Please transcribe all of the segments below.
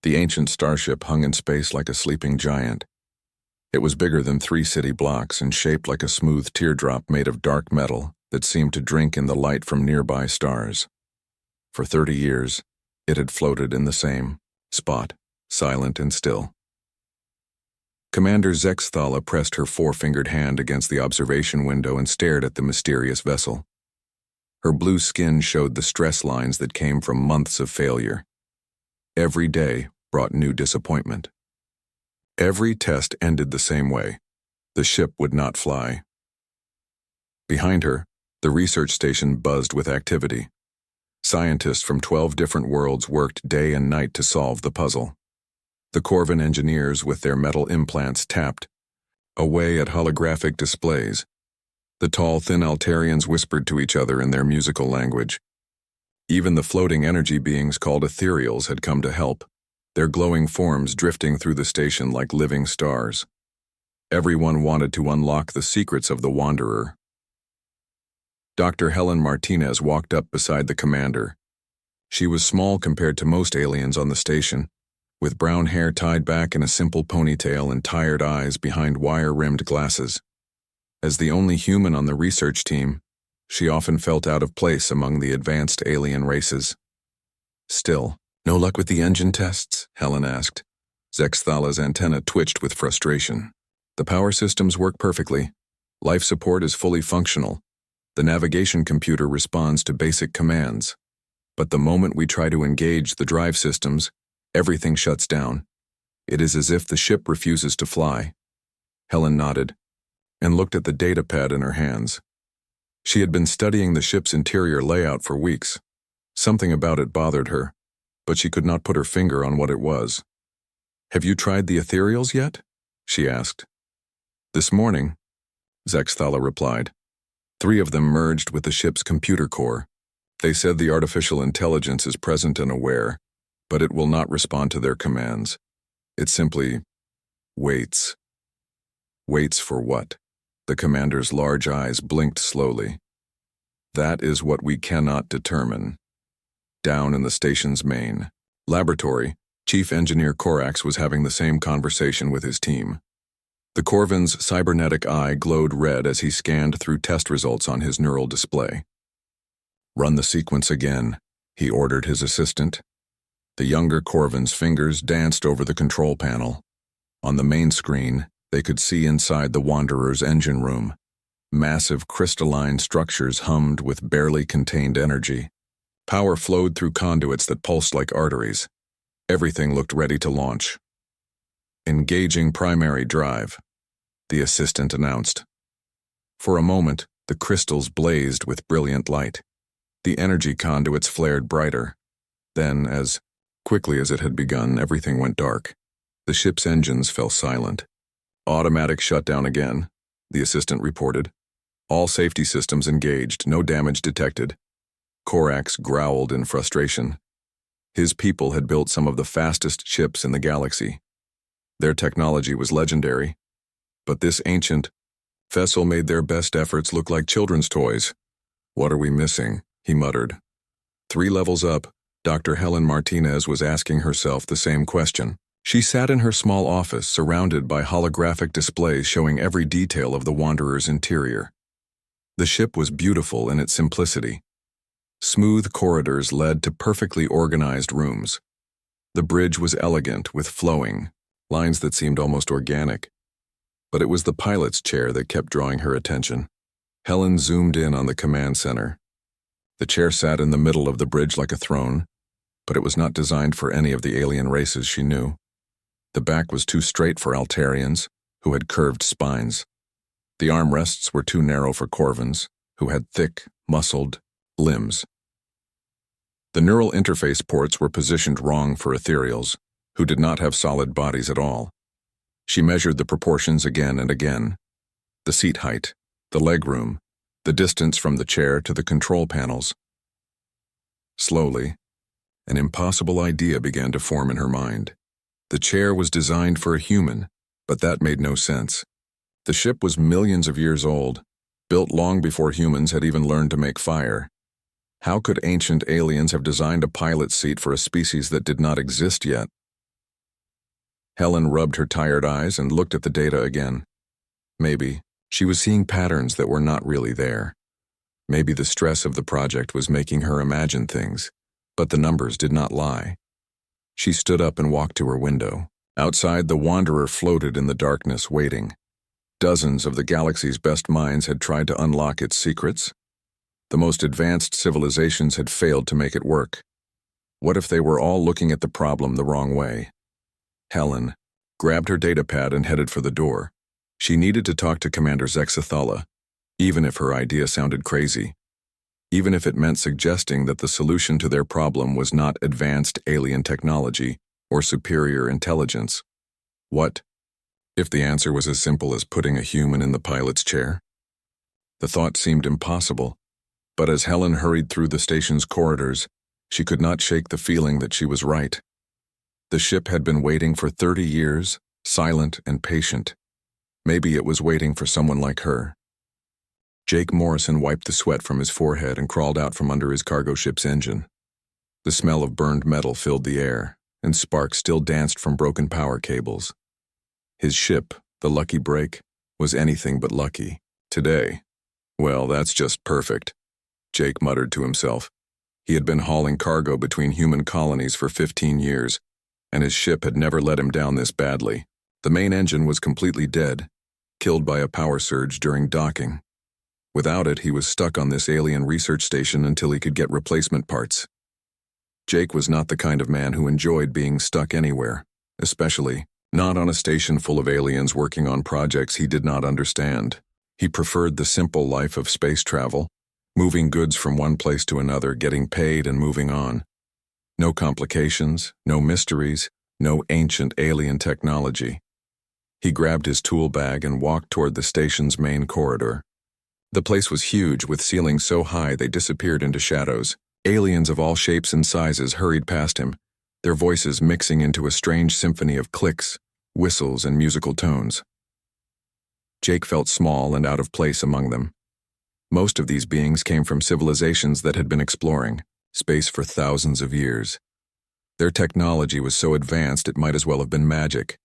The ancient starship hung in space like a sleeping giant. It was bigger than 3 city blocks and shaped like a smooth teardrop made of dark metal that seemed to drink in the light from nearby stars. For 30 years, it had floated in the same spot, silent and still. Commander Zexthala pressed her 4-fingered hand against the observation window and stared at the mysterious vessel. Her blue skin showed the stress lines that came from months of failure. Every day brought new disappointment. Every test ended the same way. The ship would not fly. Behind her, the research station buzzed with activity. Scientists from 12 different worlds worked day and night to solve the puzzle. The Corvan engineers with their metal implants tapped away at holographic displays. The tall, thin Altarians whispered to each other in their musical language. Even the floating energy beings called ethereals had come to help, their glowing forms drifting through the station like living stars. Everyone wanted to unlock the secrets of the Wanderer. Dr. Helen Martinez walked up beside the commander. She was small compared to most aliens on the station, with brown hair tied back in a simple ponytail and tired eyes behind wire-rimmed glasses. As the only human on the research team, she often felt out of place among the advanced alien races. Still, "No luck with the engine tests?" Helen asked. Zexthala's antenna twitched with frustration. "The power systems work perfectly. Life support is fully functional. The navigation computer responds to basic commands. But the moment we try to engage the drive systems, everything shuts down. It is as if the ship refuses to fly." Helen nodded and looked at the datapad in her hands. She had been studying the ship's interior layout for weeks. Something about it bothered her, but she could not put her finger on what it was. "Have you tried the ethereals yet?" she asked. "This morning," Zexthala replied. 3 of them merged with the ship's computer core. They said the artificial intelligence is present and aware, but it will not respond to their commands. It simply waits. Waits for what? The commander's large eyes blinked slowly. "That is what we cannot determine." Down in the station's main laboratory, Chief Engineer Korax was having the same conversation with his team. The Corvan's cybernetic eye glowed red as he scanned through test results on his neural display. "Run the sequence again," he ordered his assistant. The younger Corvan's fingers danced over the control panel. On the main screen, they could see inside the Wanderer's engine room. Massive crystalline structures hummed with barely contained energy. Power flowed through conduits that pulsed like arteries. Everything looked ready to launch. "Engaging primary drive," the assistant announced. For a moment, the crystals blazed with brilliant light. The energy conduits flared brighter. Then, as quickly as it had begun, everything went dark. The ship's engines fell silent. "Automatic shutdown again," the assistant reported. "All safety systems engaged, no damage detected." Korax growled in frustration. His people had built some of the fastest ships in the galaxy. Their technology was legendary, but this ancient vessel made their best efforts look like children's toys. "What are we missing?" he muttered. 3 levels up, Dr. Helen Martinez was asking herself the same question. She sat in her small office surrounded by holographic displays showing every detail of the Wanderer's interior. The ship was beautiful in its simplicity. Smooth corridors led to perfectly organized rooms. The bridge was elegant with flowing lines that seemed almost organic. But it was the pilot's chair that kept drawing her attention. Helen zoomed in on the command center. The chair sat in the middle of the bridge like a throne, but it was not designed for any of the alien races she knew. The back was too straight for Altarians, who had curved spines. The armrests were too narrow for Corvans, who had thick, muscled limbs. The neural interface ports were positioned wrong for ethereals, who did not have solid bodies at all. She measured the proportions again and again. The seat height, the leg room, the distance from the chair to the control panels. Slowly, an impossible idea began to form in her mind. The chair was designed for a human, but that made no sense. The ship was millions of years old, built long before humans had even learned to make fire. How could ancient aliens have designed a pilot seat for a species that did not exist yet? Helen rubbed her tired eyes and looked at the data again. Maybe she was seeing patterns that were not really there. Maybe the stress of the project was making her imagine things, but the numbers did not lie. She stood up and walked to her window. Outside, the Wanderer floated in the darkness, waiting. Dozens of the galaxy's best minds had tried to unlock its secrets. The most advanced civilizations had failed to make it work. What if they were all looking at the problem the wrong way? Helen grabbed her datapad and headed for the door. She needed to talk to Commander Zexathala, even if her idea sounded crazy. Even if it meant suggesting that the solution to their problem was not advanced alien technology or superior intelligence. What if the answer was as simple as putting a human in the pilot's chair? The thought seemed impossible, but as Helen hurried through the station's corridors, she could not shake the feeling that she was right. The ship had been waiting for 30 years, silent and patient. Maybe it was waiting for someone like her. Jake Morrison wiped the sweat from his forehead and crawled out from under his cargo ship's engine. The smell of burned metal filled the air, and sparks still danced from broken power cables. His ship, the Lucky Break, was anything but lucky. Today, well, that's just perfect, Jake muttered to himself. He had been hauling cargo between human colonies for 15 years, and his ship had never let him down this badly. The main engine was completely dead, killed by a power surge during docking. Without it, he was stuck on this alien research station until he could get replacement parts. Jake was not the kind of man who enjoyed being stuck anywhere, especially not on a station full of aliens working on projects he did not understand. He preferred the simple life of space travel, moving goods from one place to another, getting paid and moving on. No complications, no mysteries, no ancient alien technology. He grabbed his tool bag and walked toward the station's main corridor. The place was huge, with ceilings so high they disappeared into shadows. Aliens of all shapes and sizes hurried past him, their voices mixing into a strange symphony of clicks, whistles, and musical tones. Jake felt small and out of place among them. Most of these beings came from civilizations that had been exploring space for thousands of years. Their technology was so advanced it might as well have been magic.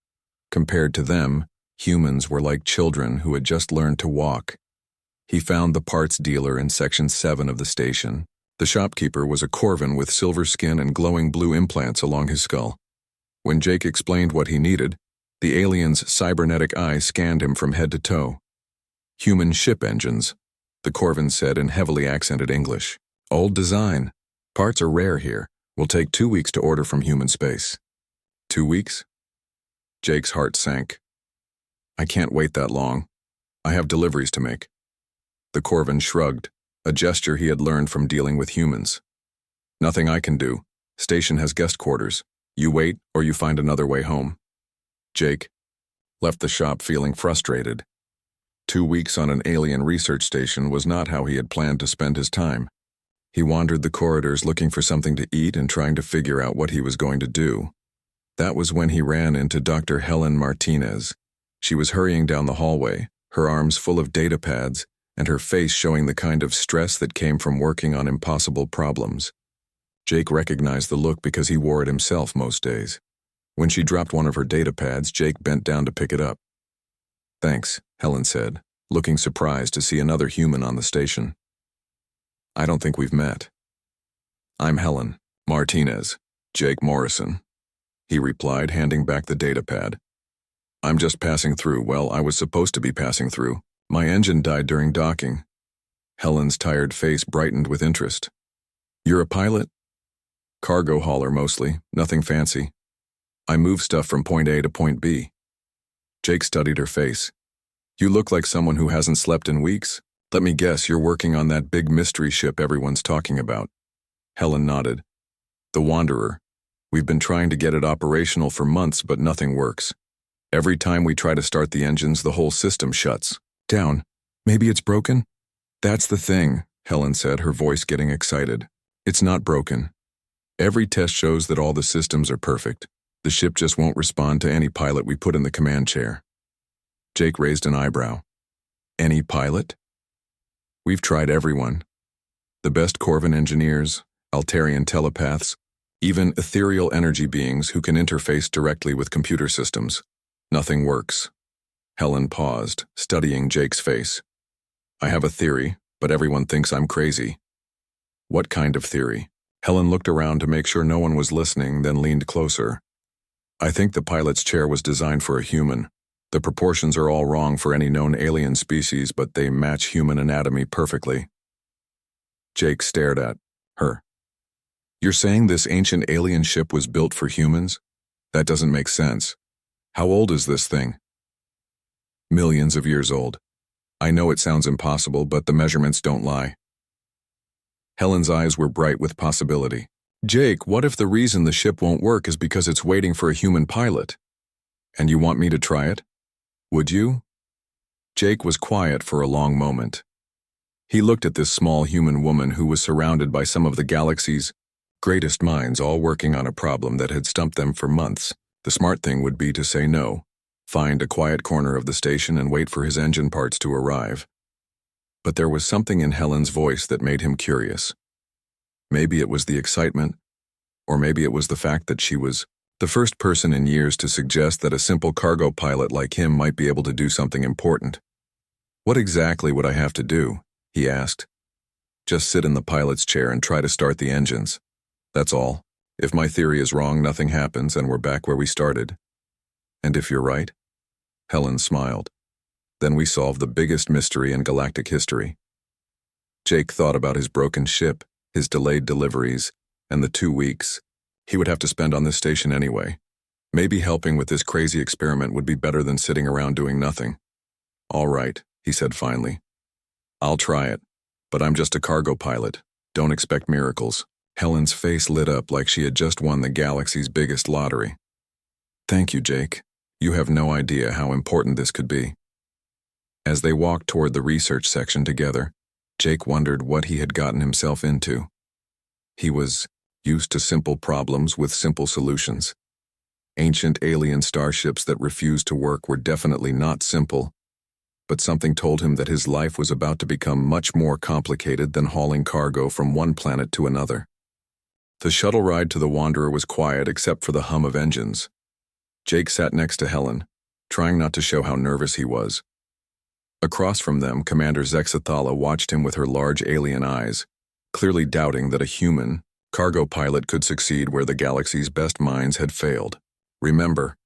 Compared to them, humans were like children who had just learned to walk. He found the parts dealer in Section 7 of the station. The shopkeeper was a Corvan with silver skin and glowing blue implants along his skull. When Jake explained what he needed, the alien's cybernetic eye scanned him from head to toe. Human ship engines, the Corvan said in heavily accented English. Old design. Parts are rare here. Will take 2 weeks to order from human space. 2 weeks? Jake's heart sank. I can't wait that long. I have deliveries to make. The Corvan shrugged, a gesture he had learned from dealing with humans. Nothing I can do. Station has guest quarters. You wait or you find another way home. Jake left the shop feeling frustrated. 2 weeks on an alien research station was not how he had planned to spend his time. He wandered the corridors looking for something to eat and trying to figure out what he was going to do. That was when he ran into Dr. Helen Martinez. She was hurrying down the hallway, her arms full of data pads, and her face showing the kind of stress that came from working on impossible problems. Jake recognized the look because he wore it himself most days. When she dropped one of her data pads, Jake bent down to pick it up. Thanks, Helen said, looking surprised to see another human on the station. I don't think we've met. I'm Helen Martinez, Jake Morrison, he replied, handing back the data pad. I'm just passing through. Well, I was supposed to be passing through. My engine died during docking. Helen's tired face brightened with interest. You're a pilot? Cargo hauler mostly, nothing fancy. I move stuff from point A to point B. Jake studied her face. You look like someone who hasn't slept in weeks. Let me guess, you're working on that big mystery ship everyone's talking about. Helen nodded. The Wanderer. We've been trying to get it operational for months, but nothing works. Every time we try to start the engines, the whole system shuts down. Maybe it's broken? That's the thing, Helen said, her voice getting excited. It's not broken. Every test shows that all the systems are perfect. The ship just won't respond to any pilot we put in the command chair. Jake raised an eyebrow. Any pilot? We've tried everyone. The best Corvan engineers, Altarian telepaths, Even ethereal energy beings who can interface directly with computer systems. Nothing works. Helen paused, studying Jake's face. I have a theory, but everyone thinks I'm crazy. What kind of theory? Helen looked around to make sure no one was listening, then leaned closer. I think the pilot's chair was designed for a human. The proportions are all wrong for any known alien species, but they match human anatomy perfectly. Jake stared at her. You're saying this ancient alien ship was built for humans? That doesn't make sense. How old is this thing? Millions of years old. I know it sounds impossible, but the measurements don't lie. Helen's eyes were bright with possibility. Jake, what if the reason the ship won't work is because it's waiting for a human pilot? And you want me to try it? Would you? Jake was quiet for a long moment. He looked at this small human woman who was surrounded by some of the galaxy's greatest minds, all working on a problem that had stumped them for months. The smart thing would be to say no, find a quiet corner of the station and wait for his engine parts to arrive. But there was something in Helen's voice that made him curious. Maybe it was the excitement, or maybe it was the fact that she was the first person in years to suggest that a simple cargo pilot like him might be able to do something important. What exactly would I have to do? He asked. Just sit in the pilot's chair and try to start the engines. That's all. If my theory is wrong, nothing happens and we're back where we started. And if you're right? Helen smiled. Then we solve the biggest mystery in galactic history. Jake thought about his broken ship, his delayed deliveries, and the 2 weeks he would have to spend on this station anyway. Maybe helping with this crazy experiment would be better than sitting around doing nothing. All right, he said finally. I'll try it, but I'm just a cargo pilot. Don't expect miracles. Helen's face lit up like she had just won the galaxy's biggest lottery. Thank you, Jake. You have no idea how important this could be. As they walked toward the research section together, Jake wondered what he had gotten himself into. He was used to simple problems with simple solutions. Ancient alien starships that refused to work were definitely not simple, but something told him that his life was about to become much more complicated than hauling cargo from one planet to another. The shuttle ride to the Wanderer was quiet except for the hum of engines. Jake sat next to Helen, trying not to show how nervous he was. Across from them, Commander Zexathala watched him with her large alien eyes, clearly doubting that a human cargo pilot could succeed where the galaxy's best minds had failed. Remember,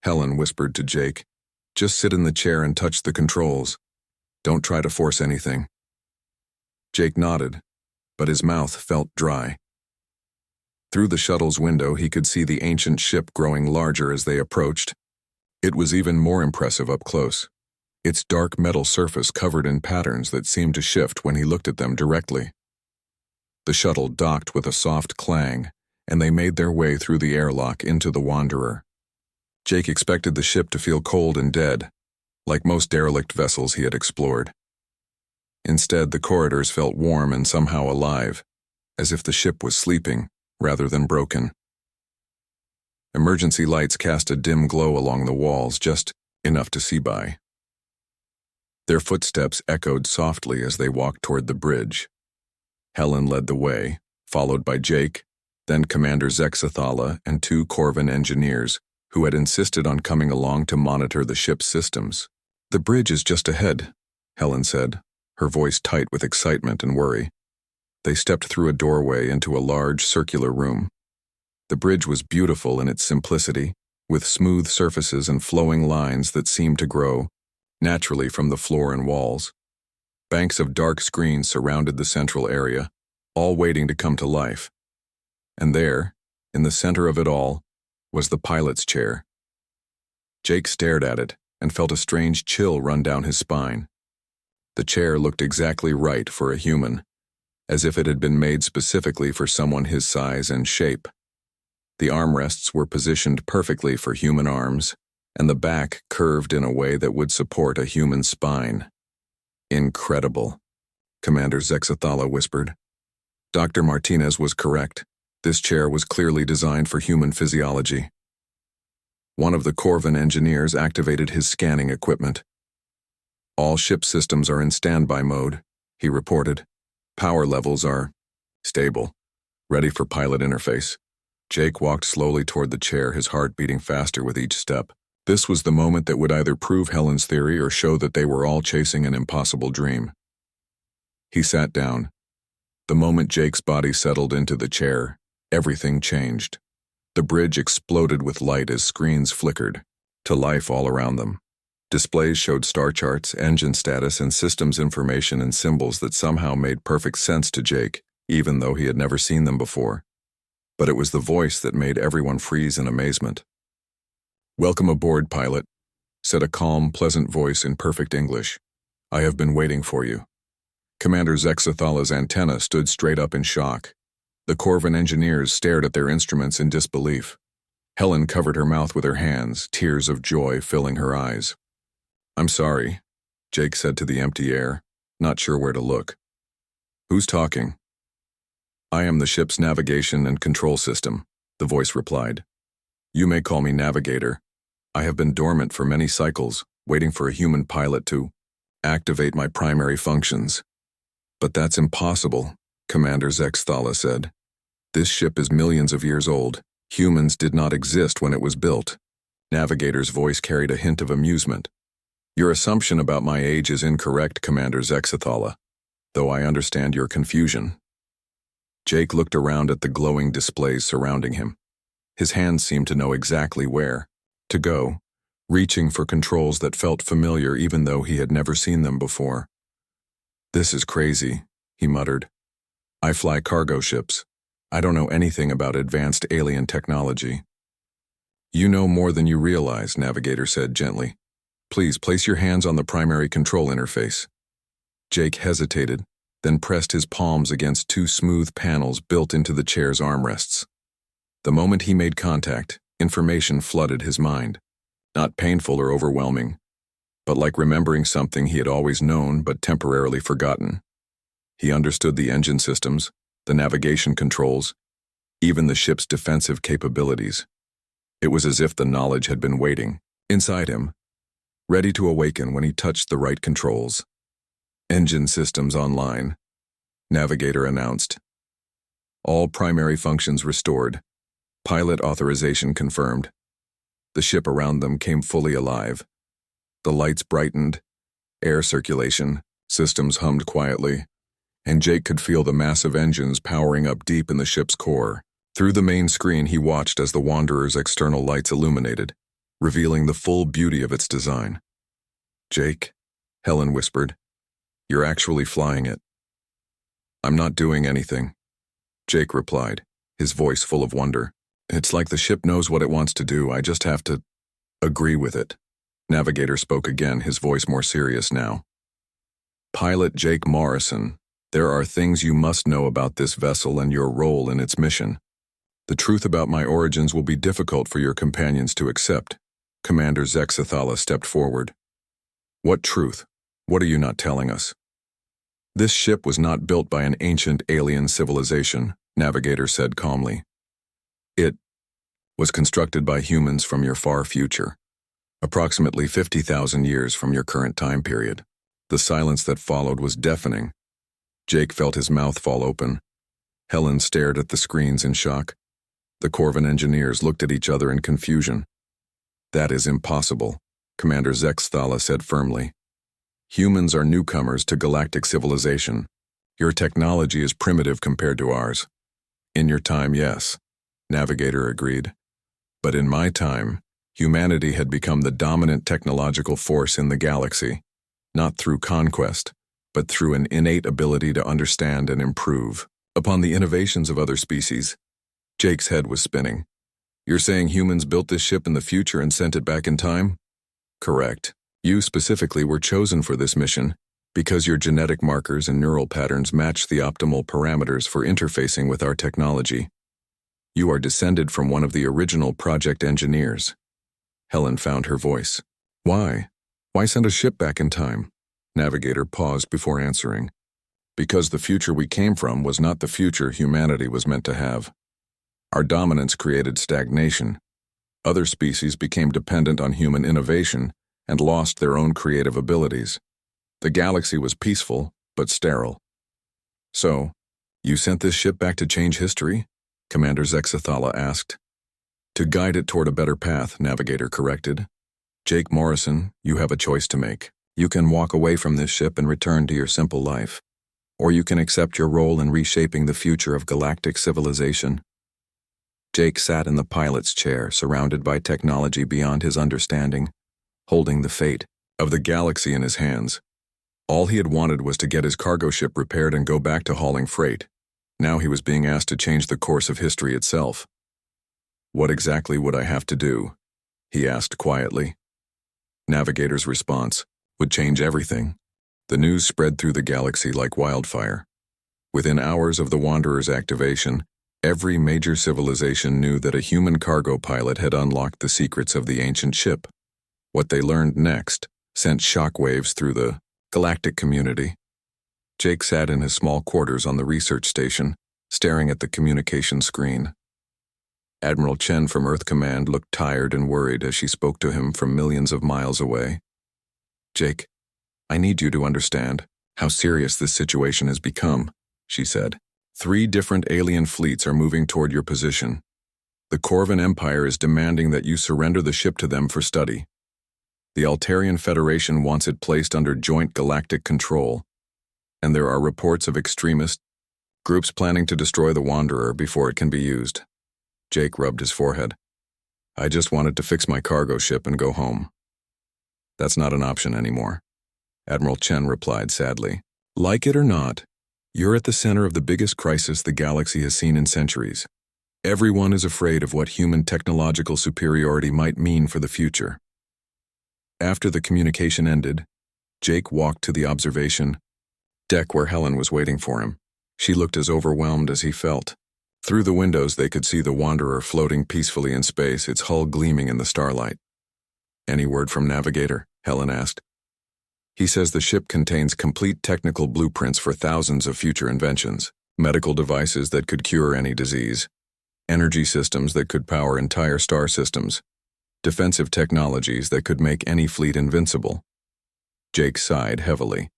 Helen whispered to Jake, just sit in the chair and touch the controls. Don't try to force anything. Jake nodded, but his mouth felt dry. Through the shuttle's window, he could see the ancient ship growing larger as they approached. It was even more impressive up close, its dark metal surface covered in patterns that seemed to shift when he looked at them directly. The shuttle docked with a soft clang, and they made their way through the airlock into the Wanderer. Jake expected the ship to feel cold and dead, like most derelict vessels he had explored. Instead, the corridors felt warm and somehow alive, as if the ship was sleeping rather than broken. Emergency lights cast a dim glow along the walls, just enough to see by. Their footsteps echoed softly as they walked toward the bridge. Helen led the way, followed by Jake, then Commander Zexathala and 2 Corvin engineers who had insisted on coming along to monitor the ship's systems. The bridge is just ahead, Helen said, her voice tight with excitement and worry. They stepped through a doorway into a large circular room. The bridge was beautiful in its simplicity, with smooth surfaces and flowing lines that seemed to grow naturally from the floor and walls. Banks of dark screens surrounded the central area, all waiting to come to life. And there, in the center of it all, was the pilot's chair. Jake stared at it and felt a strange chill run down his spine. The chair looked exactly right for a human, as if it had been made specifically for someone his size and shape. The armrests were positioned perfectly for human arms, and the back curved in a way that would support a human spine. Incredible, Commander Zexathala whispered. Dr. Martinez was correct. This chair was clearly designed for human physiology. One of the Corvin engineers activated his scanning equipment. All ship systems are in standby mode, he reported. Power levels are stable, ready for pilot interface. Jake walked slowly toward the chair, his heart beating faster with each step. This was the moment that would either prove Helen's theory or show that they were all chasing an impossible dream. He sat down. The moment Jake's body settled into the chair, everything changed. The bridge exploded with light as screens flickered to life all around them. Displays showed star charts, engine status, and systems information in symbols that somehow made perfect sense to Jake, even though he had never seen them before. But it was the voice that made everyone freeze in amazement. "Welcome aboard, pilot," said a calm, pleasant voice in perfect English. "I have been waiting for you." Commander Zexathala's antenna stood straight up in shock. The Corvan engineers stared at their instruments in disbelief. Helen covered her mouth with her hands, tears of joy filling her eyes. "I'm sorry," Jake said to the empty air, not sure where to look. "Who's talking?" "I am the ship's navigation and control system," the voice replied. "You may call me Navigator. I have been dormant for many cycles, waiting for a human pilot to activate my primary functions." "But that's impossible," Commander Zexthala said. "This ship is millions of years old. Humans did not exist when it was built." Navigator's voice carried a hint of amusement. "Your assumption about my age is incorrect, Commander Zexathala, though I understand your confusion." Jake looked around at the glowing displays surrounding him. His hands seemed to know exactly where to go, reaching for controls that felt familiar even though he had never seen them before. "This is crazy," he muttered. "I fly cargo ships. I don't know anything about advanced alien technology." "You know more than you realize," Navigator said gently. "Please place your hands on the primary control interface." Jake hesitated, then pressed his palms against two smooth panels built into the chair's armrests. The moment he made contact, information flooded his mind. Not painful or overwhelming, but like remembering something he had always known but temporarily forgotten. He understood the engine systems, the navigation controls, even the ship's defensive capabilities. It was as if the knowledge had been waiting inside him, ready to awaken when he touched the right controls. "Engine systems online," Navigator announced. "All primary functions restored. Pilot authorization confirmed." The ship around them came fully alive. The lights brightened, air circulation, systems hummed quietly, and Jake could feel the massive engines powering up deep in the ship's core. Through the main screen, he watched as the Wanderer's external lights illuminated, revealing the full beauty of its design. "Jake," Helen whispered, "you're actually flying it." "I'm not doing anything," Jake replied, his voice full of wonder. "It's like the ship knows what it wants to do. I just have to agree with it." Navigator spoke again, his voice more serious now. "Pilot Jake Morrison, there are things you must know about this vessel and your role in its mission. The truth about my origins will be difficult for your companions to accept." Commander Zexathala stepped forward. "What truth? What are you not telling us?" "This ship was not built by an ancient alien civilization," Navigator said calmly. "It was constructed by humans from your far future, approximately 50,000 years from your current time period." The silence that followed was deafening. Jake felt his mouth fall open. Helen stared at the screens in shock. The Corvan engineers looked at each other in confusion. "That is impossible," Commander Zexthala said firmly. "Humans are newcomers to galactic civilization. Your technology is primitive compared to ours." "In your time, yes," Navigator agreed. "But in my time, humanity had become the dominant technological force in the galaxy, not through conquest, but through an innate ability to understand and improve upon the innovations of other species." Jake's head was spinning. "You're saying humans built this ship in the future and sent it back in time?" "Correct. You specifically were chosen for this mission because your genetic markers and neural patterns match the optimal parameters for interfacing with our technology. You are descended from one of the original project engineers." Helen found her voice. "Why? Why send a ship back in time?" Navigator paused before answering. "Because the future we came from was not the future humanity was meant to have. Our dominance created stagnation. Other species became dependent on human innovation and lost their own creative abilities. The galaxy was peaceful, but sterile. So, you sent this ship back to change history?" Commander Zexathala asked. To guide it toward a better path, Navigator corrected. Jake Morrison, you have a choice to make. You can walk away from this ship and return to your simple life. Or you can accept your role in reshaping the future of galactic civilization. Jake sat in the pilot's chair, surrounded by technology beyond his understanding, holding the fate of the galaxy in his hands. All he had wanted was to get his cargo ship repaired and go back to hauling freight. Now he was being asked to change the course of history itself. What exactly would I have to do? He asked quietly. Navigator's response would change everything. The news spread through the galaxy like wildfire. Within hours of the Wanderer's activation, every major civilization knew that a human cargo pilot had unlocked the secrets of the ancient ship. What they learned next sent shockwaves through the galactic community. Jake sat in his small quarters on the research station, staring at the communication screen. Admiral Chen from Earth Command looked tired and worried as she spoke to him from millions of miles away. Jake, I need you to understand how serious this situation has become, she said. 3 different alien fleets are moving toward your position. The Corvan Empire is demanding that you surrender the ship to them for study. The Altarian Federation wants it placed under joint galactic control, and there are reports of extremist groups planning to destroy the Wanderer before it can be used. Jake rubbed his forehead. I just wanted to fix my cargo ship and go home. That's not an option anymore, Admiral Chen replied sadly. Like it or not, you're at the center of the biggest crisis the galaxy has seen in centuries. Everyone is afraid of what human technological superiority might mean for the future. After the communication ended, Jake walked to the observation deck where Helen was waiting for him. She looked as overwhelmed as he felt. Through the windows they could see the Wanderer floating peacefully in space, its hull gleaming in the starlight. Any word from Navigator? Helen asked. He says the ship contains complete technical blueprints for thousands of future inventions, medical devices that could cure any disease, energy systems that could power entire star systems, defensive technologies that could make any fleet invincible. Jake sighed heavily.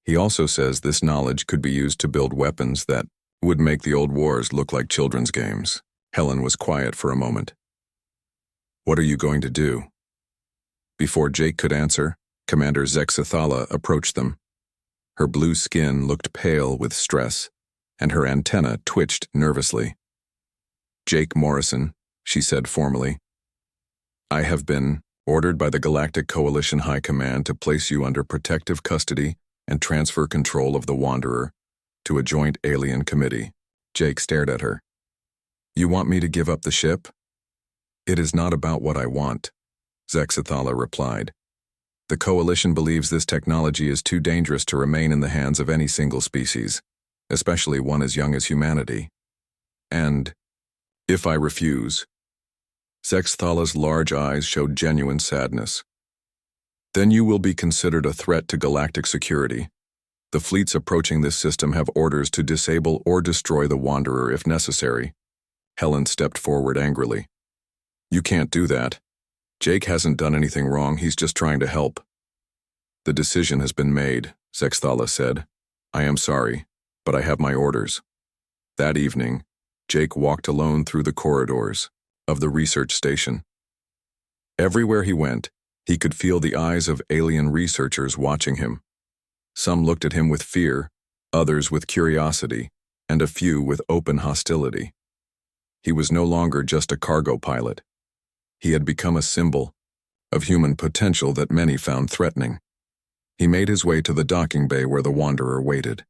He also says this knowledge could be used to build weapons that would make the old wars look like children's games. Helen was quiet for a moment. What are you going to do? Before Jake could answer, Commander Zexathala approached them. Her blue skin looked pale with stress, and her antenna twitched nervously. Jake Morrison, she said formally, I have been ordered by the Galactic Coalition High Command to place you under protective custody and transfer control of the Wanderer to a joint alien committee. Jake stared at her. You want me to give up the ship? It is not about what I want, Zexathala replied. The Coalition believes this technology is too dangerous to remain in the hands of any single species, especially one as young as humanity. And if I refuse? Zexathala's large eyes showed genuine sadness. Then you will be considered a threat to galactic security. The fleets approaching this system have orders to disable or destroy the Wanderer if necessary. Helen stepped forward angrily. You can't do that. Jake hasn't done anything wrong, he's just trying to help. The decision has been made, Zexathala said. I am sorry, but I have my orders. That evening, Jake walked alone through the corridors of the research station. Everywhere he went, he could feel the eyes of alien researchers watching him. Some looked at him with fear, others with curiosity, and a few with open hostility. He was no longer just a cargo pilot. He had become a symbol of human potential that many found threatening. He made his way to the docking bay where the Wanderer waited.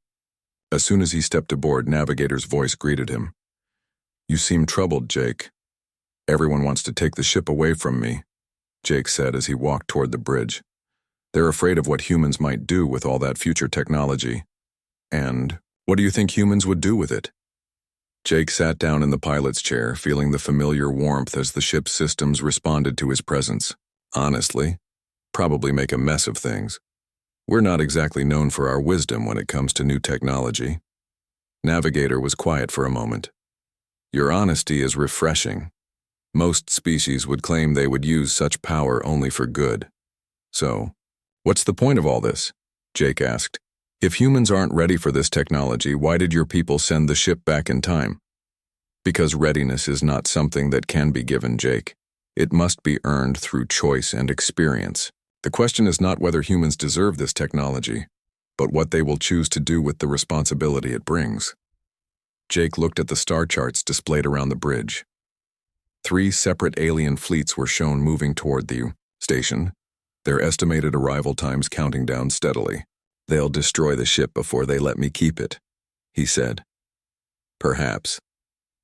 As soon as he stepped aboard, Navigator's voice greeted him. You seem troubled, Jake. Everyone wants to take the ship away from me, Jake said as he walked toward the bridge. They're afraid of what humans might do with all that future technology. And what do you think humans would do with it? Jake sat down in the pilot's chair, feeling the familiar warmth as the ship's systems responded to his presence. Honestly, probably make a mess of things. We're not exactly known for our wisdom when it comes to new technology. Navigator was quiet for a moment. Your honesty is refreshing. Most species would claim they would use such power only for good. So, what's the point of all this? Jake asked. If humans aren't ready for this technology, why did your people send the ship back in time? Because readiness is not something that can be given, Jake. It must be earned through choice and experience. The question is not whether humans deserve this technology, but what they will choose to do with the responsibility it brings. Jake looked at the star charts displayed around the bridge. 3 separate alien fleets were shown moving toward the station, their estimated arrival times counting down steadily. "They'll destroy the ship before they let me keep it," he said. "Perhaps.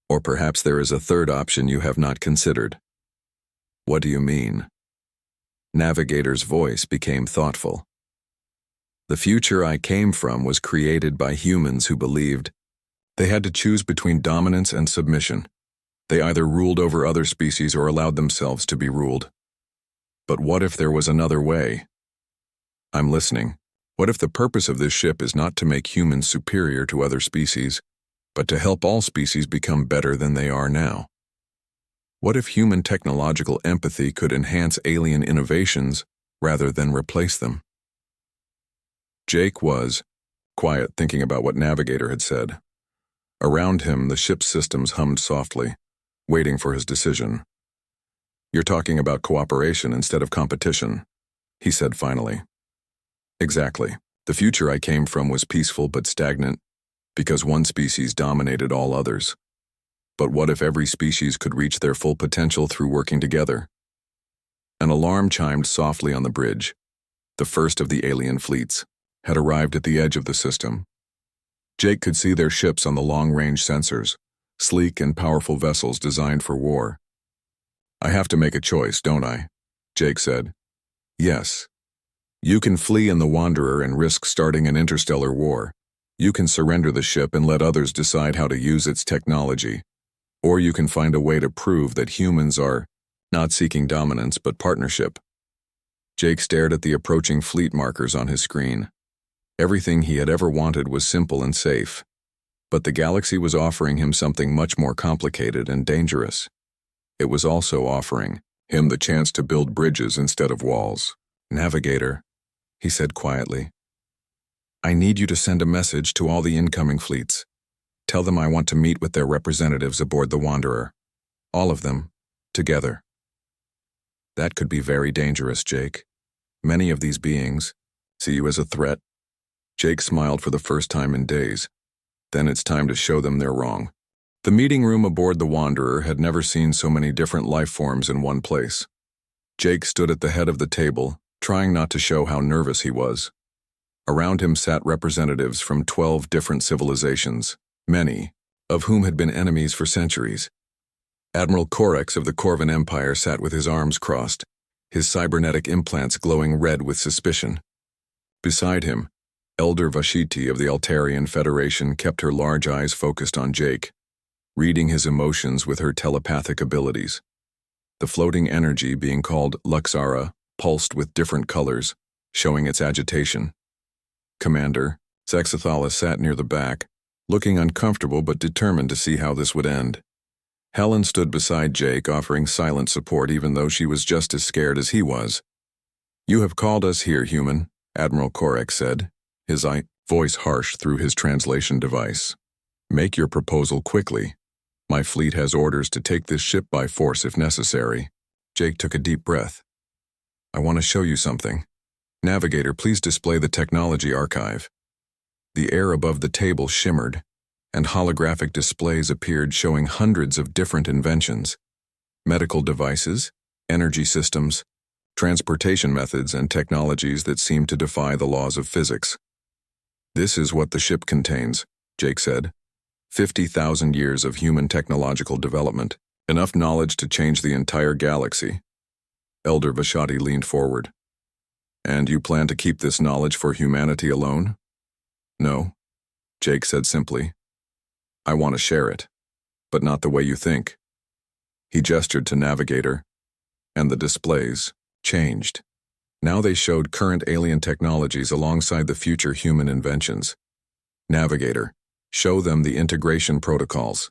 Or perhaps there is a third option you have not considered." "What do you mean?" Navigator's voice became thoughtful. "The future I came from was created by humans who believed they had to choose between dominance and submission. They either ruled over other species or allowed themselves to be ruled. But what if there was another way? I'm listening. What if the purpose of this ship is not to make humans superior to other species, but to help all species become better than they are now? What if human technological empathy could enhance alien innovations rather than replace them?" Jake was quiet, thinking about what Navigator had said. Around him, the ship's systems hummed softly, waiting for his decision. "You're talking about cooperation instead of competition," he said finally. "Exactly. The future I came from was peaceful but stagnant, because one species dominated all others. But what if every species could reach their full potential through working together?" An alarm chimed softly on the bridge. The first of the alien fleets had arrived at the edge of the system. Jake could see their ships on the long-range sensors, sleek and powerful vessels designed for war. "I have to make a choice, don't I?" Jake said. "Yes. You can flee in the Wanderer and risk starting an interstellar war. You can surrender the ship and let others decide how to use its technology. Or you can find a way to prove that humans are not seeking dominance but partnership." Jake stared at the approaching fleet markers on his screen. Everything he had ever wanted was simple and safe. But the galaxy was offering him something much more complicated and dangerous. It was also offering him the chance to build bridges instead of walls. "Navigator," he said quietly, "I need you to send a message to all the incoming fleets. Tell them I want to meet with their representatives aboard the Wanderer. All of them, together." "That could be very dangerous, Jake. Many of these beings see you as a threat." Jake smiled for the first time in days. Then it's time to show them they're wrong. The meeting room aboard the Wanderer had never seen so many different life forms in one place. Jake stood at the head of the table, trying not to show how nervous he was. Around him sat representatives from 12 different civilizations, many of whom had been enemies for centuries. Admiral Corex of the Corvan Empire sat with his arms crossed, his cybernetic implants glowing red with suspicion. Beside him, Elder Vashiti of the Altarian Federation kept her large eyes focused on Jake, reading his emotions with her telepathic abilities. The floating energy, being called Luxara, pulsed with different colors, showing its agitation. Commander Sexathala sat near the back, looking uncomfortable but determined to see how this would end. Helen stood beside Jake, offering silent support even though she was just as scared as he was. "You have called us here, human," Admiral Corex said, his voice harsh through his translation device. "Make your proposal quickly. My fleet has orders to take this ship by force if necessary." Jake took a deep breath. "I want to show you something. Navigator, please display the technology archive." The air above the table shimmered, and holographic displays appeared showing hundreds of different inventions, medical devices, energy systems, transportation methods, and technologies that seemed to defy the laws of physics. "This is what the ship contains," Jake said. 50,000 years of human technological development, enough knowledge to change the entire galaxy. Elder Vashati leaned forward. "And you plan to keep this knowledge for humanity alone?" "No," Jake said simply. "I want to share it, but not the way you think." He gestured to Navigator, and the displays changed. Now they showed current alien technologies alongside the future human inventions. "Navigator, show them the integration protocols."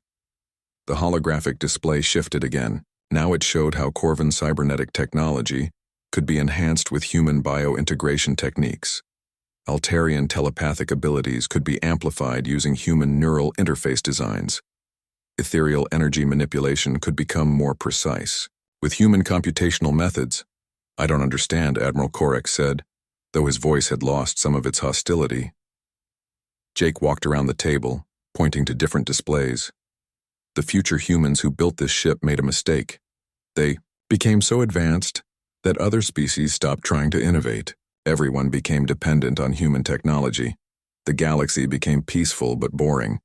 The holographic display shifted again. Now it showed how Corvan cybernetic technology could be enhanced with human bio-integration techniques. Altarian telepathic abilities could be amplified using human neural interface designs. Ethereal energy manipulation could become more precise. With human computational methods, I don't understand, Admiral Korex said, though his voice had lost some of its hostility. Jake walked around the table, pointing to different displays. The future humans who built this ship made a mistake. They became so advanced that other species stopped trying to innovate. Everyone became dependent on human technology. The galaxy became peaceful but boring.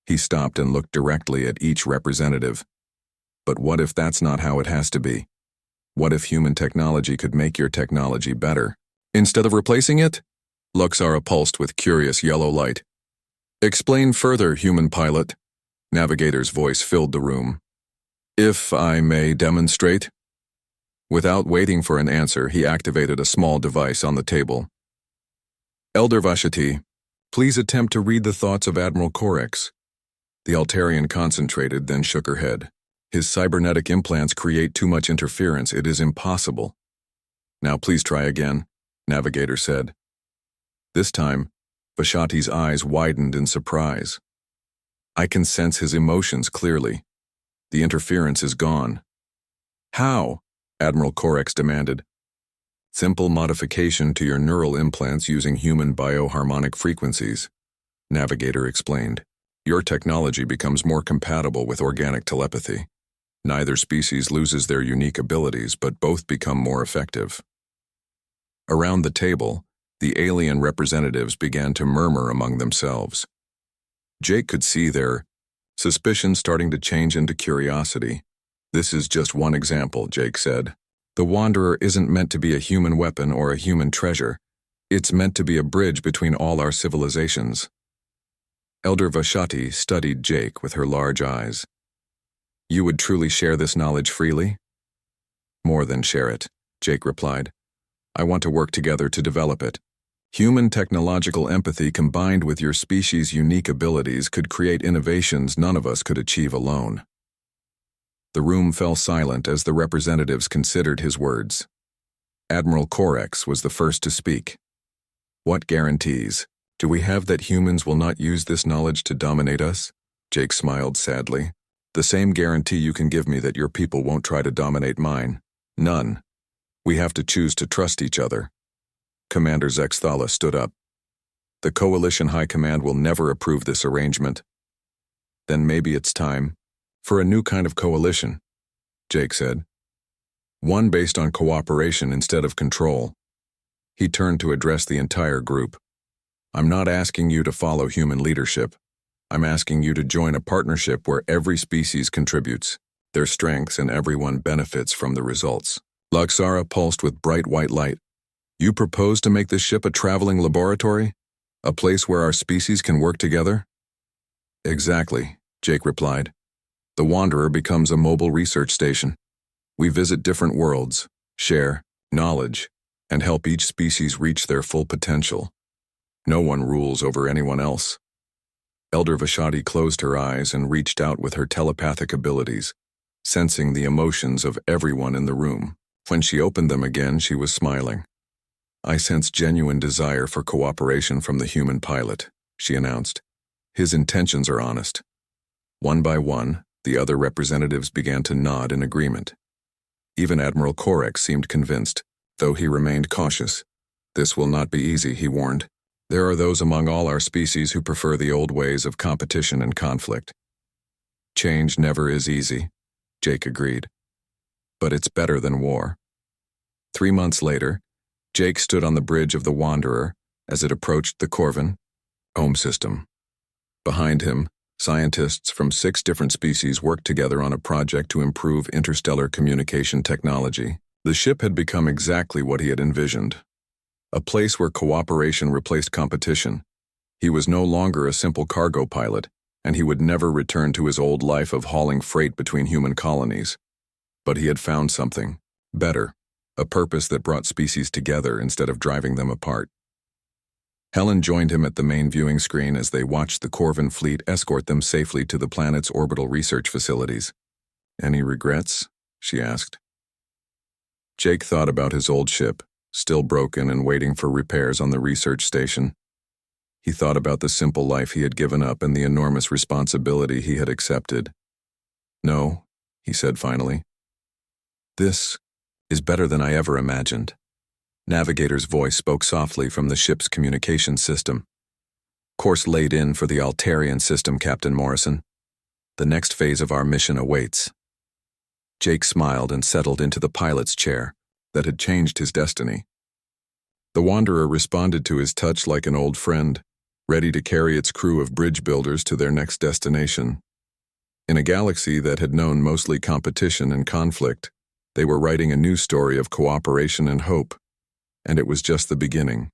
He stopped and looked directly at each representative. But what if that's not how it has to be? What if human technology could make your technology better, instead of replacing it? Luxara pulsed with curious yellow light. Explain further, human pilot. Navigator's voice filled the room. If I may demonstrate. Without waiting for an answer, he activated a small device on the table. Elder Vashti, please attempt to read the thoughts of Admiral Korex. The Altarian concentrated, then shook her head. His cybernetic implants create too much interference. It is impossible. Now please try again, Navigator said. This time, Vashti's eyes widened in surprise. I can sense his emotions clearly. The interference is gone. How? Admiral Korex demanded. Simple modification to your neural implants using human bioharmonic frequencies, Navigator explained. Your technology becomes more compatible with organic telepathy. Neither species loses their unique abilities, but both become more effective. Around the table, the alien representatives began to murmur among themselves. Jake could see their suspicion starting to change into curiosity. This is just one example, Jake said. The Wanderer isn't meant to be a human weapon or a human treasure. It's meant to be a bridge between all our civilizations. Elder Vashti studied Jake with her large eyes. You would truly share this knowledge freely? More than share it, Jake replied. I want to work together to develop it. Human technological empathy combined with your species' unique abilities could create innovations none of us could achieve alone. The room fell silent as the representatives considered his words. Admiral Korex was the first to speak. What guarantees do we have that humans will not use this knowledge to dominate us? Jake smiled sadly. The same guarantee you can give me that your people won't try to dominate mine. None. We have to choose to trust each other. Commander Zexthala stood up. The Coalition High Command will never approve this arrangement. Then maybe it's time for a new kind of coalition, Jake said. One based on cooperation instead of control. He turned to address the entire group. I'm not asking you to follow human leadership. I'm asking you to join a partnership where every species contributes their strengths and everyone benefits from the results. Luxara pulsed with bright white light. You propose to make this ship a traveling laboratory? A place where our species can work together? Exactly, Jake replied. The Wanderer becomes a mobile research station. We visit different worlds, share knowledge, and help each species reach their full potential. No one rules over anyone else. Elder Vashti closed her eyes and reached out with her telepathic abilities, sensing the emotions of everyone in the room. When she opened them again, she was smiling. I sense genuine desire for cooperation from the human pilot, she announced. His intentions are honest. One by one, the other representatives began to nod in agreement. Even Admiral Korex seemed convinced, though he remained cautious. This will not be easy, he warned. There are those among all our species who prefer the old ways of competition and conflict. Change never is easy, Jake agreed. But it's better than war. 3 months later, Jake stood on the bridge of the Wanderer as it approached the Corvin home system. Behind him, scientists from 6 different species worked together on a project to improve interstellar communication technology. The ship had become exactly what he had envisioned. A place where cooperation replaced competition. He was no longer a simple cargo pilot, and he would never return to his old life of hauling freight between human colonies. But he had found something better, a purpose that brought species together instead of driving them apart. Helen joined him at the main viewing screen as they watched the Corvin fleet escort them safely to the planet's orbital research facilities. Any regrets? She asked. Jake thought about his old ship, still broken and waiting for repairs on the research station. He thought about the simple life he had given up and the enormous responsibility he had accepted. "No," he said finally. "This is better than I ever imagined." Navigator's voice spoke softly from the ship's communication system. "Course laid in for the Altarian system, Captain Morrison. The next phase of our mission awaits." Jake smiled and settled into the pilot's chair that had changed his destiny. The Wanderer responded to his touch like an old friend, ready to carry its crew of bridge builders to their next destination. In a galaxy that had known mostly competition and conflict, they were writing a new story of cooperation and hope, and it was just the beginning.